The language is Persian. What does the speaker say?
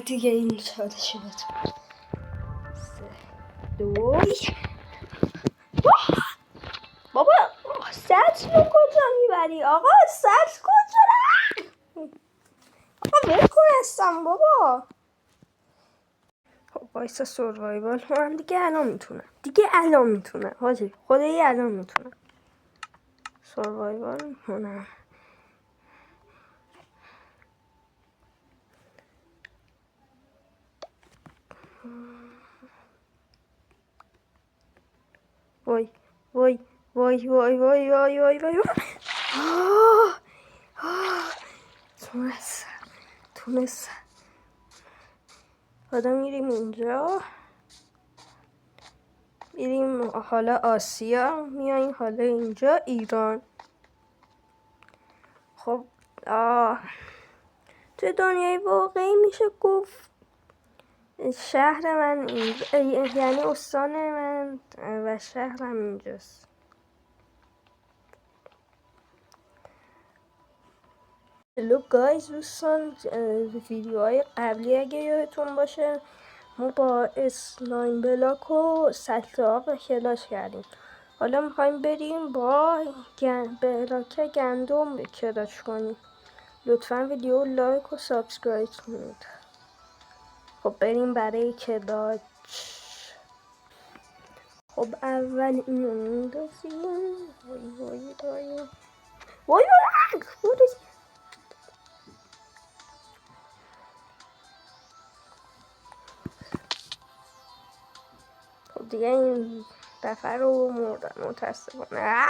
دیگه این چالشی بهتون 3 2 بابا سطل رو کجا میبری آقا؟ سطل کجا؟ آقا ول کن هستم بابا. خب بایستا سروایوال هم دیگه الان میتونم حاجی خدایی الان میتونم سروایوال میکنم. وای وای وای وای وای وای وای وای تونست حالا میریم اینجا، میریم حالا آسیا، میایم حالا اینجا ایران. خب تو دنیای واقعی میشه گفت شهر من اینجا، یعنی استان من و شهرم اینجاست. هلو گایز دوستان، ویدیوهای قبلی اگه یادتون باشه ما با اسلایم بلاک و سطل آب کلاش کردیم. حالا میخوایم بریم با بلاک گندم کلاش کنیم. لطفا ویدیو لایک و سابسکرایب کنید. خب بریم برای کلاش. خب اول اینو میندازیم. وای وای وای وای وای خب دیگه این دفعه رو مردم متاسفانه.